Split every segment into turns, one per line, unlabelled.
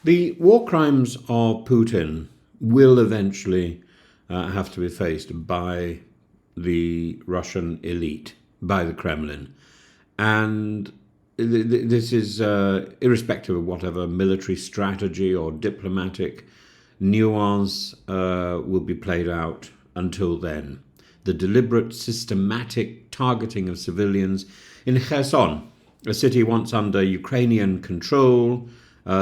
The war crimes of Putin will eventually have to be faced by the Russian elite, by the Kremlin. And this is irrespective of whatever military strategy or diplomatic nuance will be played out until then. The deliberate, systematic targeting of civilians in Kherson, a city once under Ukrainian control,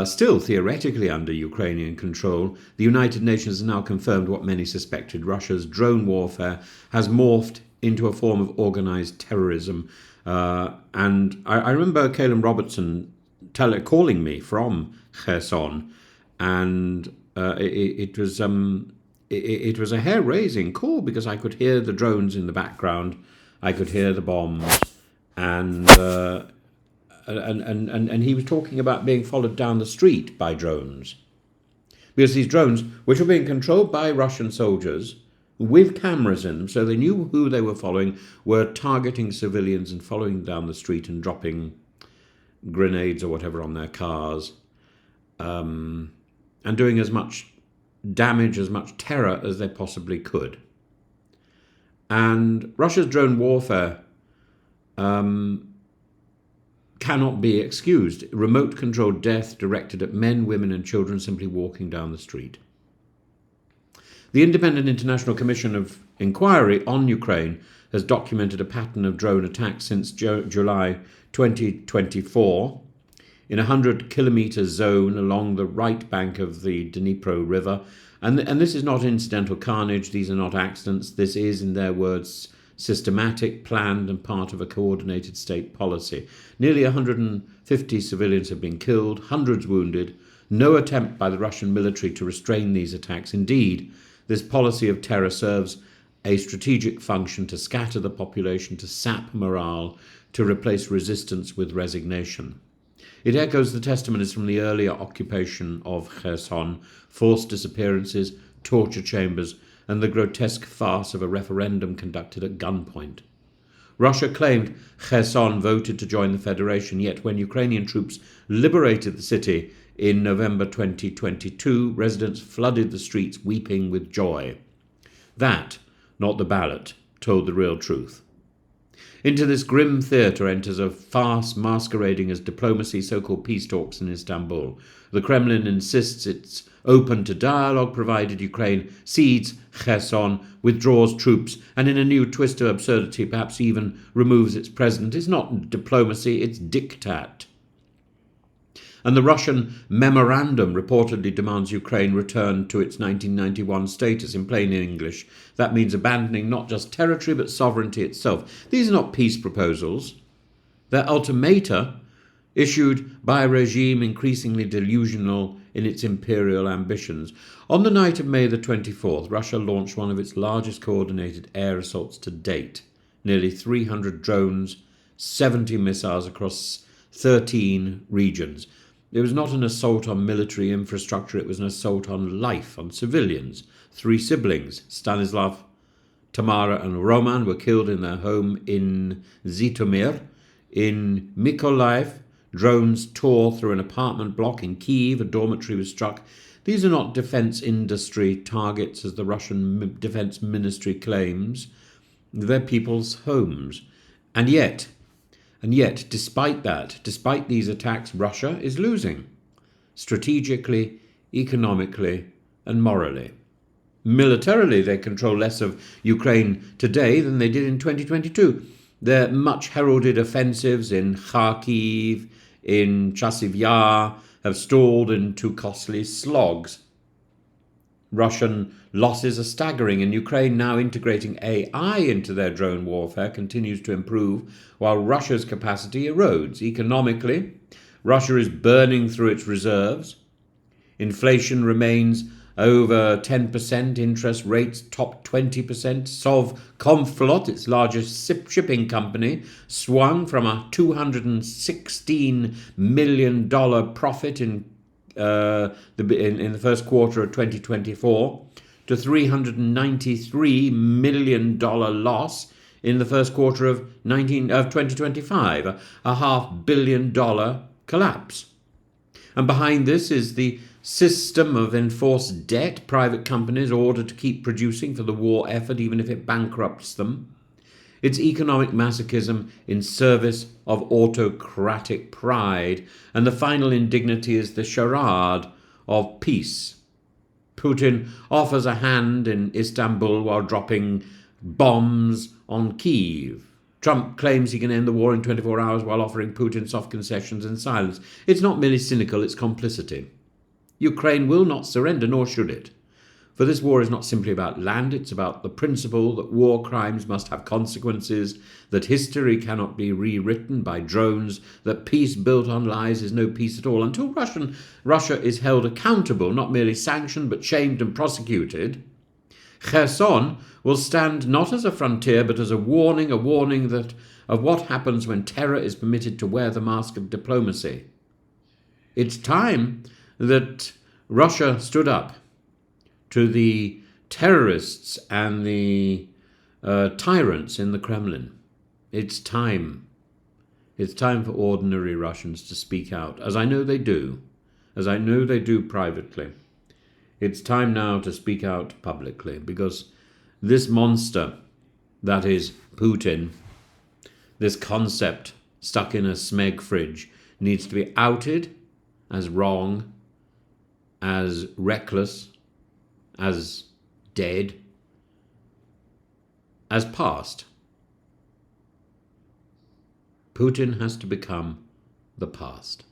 still theoretically under Ukrainian control, the United Nations has now confirmed what many suspected. Russia's drone warfare has morphed into a form of organised terrorism. And I remember Caleb Robertson calling me from Kherson, and it was a hair-raising call because I could hear the drones in the background, I could hear the bombs, and he was talking about being followed down the street by drones, because these drones, which were being controlled by Russian soldiers with cameras in them, so they knew who they were following, were targeting civilians and following down the street and dropping grenades or whatever on their cars, and doing as much damage, as much terror as they possibly could. And Russia's drone warfare cannot be excused. Remote-controlled death directed at men, women and children simply walking down the street. The Independent International Commission of Inquiry on Ukraine has documented a pattern of drone attacks since July 2024 in a 100-kilometre zone along the right bank of the Dnipro River. And this is not incidental carnage, these are not accidents, this is, in their words, systematic, planned and part of a coordinated state policy. Nearly 150 civilians have been killed, hundreds wounded, no attempt by the Russian military to restrain these attacks. Indeed, this policy of terror serves a strategic function to scatter the population, to sap morale, to replace resistance with resignation. It echoes the testimonies from the earlier occupation of Kherson, forced disappearances, torture chambers, and the grotesque farce of a referendum conducted at gunpoint. Russia claimed Kherson voted to join the federation, yet when Ukrainian troops liberated the city in November 2022, residents flooded the streets weeping with joy. That, not the ballot, told the real truth. Into this grim theatre enters a farce masquerading as diplomacy, so-called peace talks in Istanbul. The Kremlin insists it's open to dialogue provided Ukraine cedes Kherson, withdraws troops, and in a new twist of absurdity perhaps even removes its president. It's not diplomacy, it's diktat. And the Russian memorandum reportedly demands Ukraine return to its 1991 status. In plain English, that means abandoning not just territory but sovereignty itself. These are not peace proposals. They're ultimata issued by a regime increasingly delusional in its imperial ambitions. On the night of May the 24th, Russia launched one of its largest coordinated air assaults to date. Nearly 300 drones, 70 missiles across 13 regions. It was not an assault on military infrastructure, it was an assault on life, on civilians. 3 siblings, Stanislav, Tamara and Roman, were killed in their home in Zhytomyr. In Mykolaiv, drones tore through an apartment block. In Kyiv, a dormitory was struck. These are not defense industry targets, as the Russian Defense Ministry claims. They're people's homes. And yet, despite these attacks, Russia is losing, strategically, economically, and morally. Militarily, they control less of Ukraine today than they did in 2022. Their much heralded offensives in Kharkiv, in Chasiv Yar, have stalled into costly slogs. Russian losses are staggering, and Ukraine, now integrating AI into their drone warfare, continues to improve, while Russia's capacity erodes. Economically, Russia is burning through its reserves. Inflation remains over 10%, interest rates top 20%. Sovcomflot, its largest shipping company, swung from a $216 million profit in the first quarter of 2024 to $393 million loss in the first quarter of 2025, a $500 million collapse. And behind this is the system of enforced debt, private companies ordered to keep producing for the war effort even if it bankrupts them. It's economic masochism in service of autocratic pride, and the final indignity is the charade of peace. Putin offers a hand in Istanbul while dropping bombs on Kyiv. Trump claims he can end the war in 24 hours while offering Putin soft concessions and silence. It's not merely cynical, it's complicity. Ukraine will not surrender, nor should it. For this war is not simply about land, it's about the principle that war crimes must have consequences, that history cannot be rewritten by drones, that peace built on lies is no peace at all, until Russia is held accountable, not merely sanctioned, but shamed and prosecuted. Kherson will stand not as a frontier, but as a warning that of what happens when terror is permitted to wear the mask of diplomacy. It's time that Russia stood up to the terrorists and the tyrants in the Kremlin. It's time. It's time for ordinary Russians to speak out, as I know they do, privately. It's time now to speak out publicly, because this monster that is Putin, this concept stuck in a smeg fridge, needs to be outed as wrong, as reckless, as dead, as past. Putin has to become the past.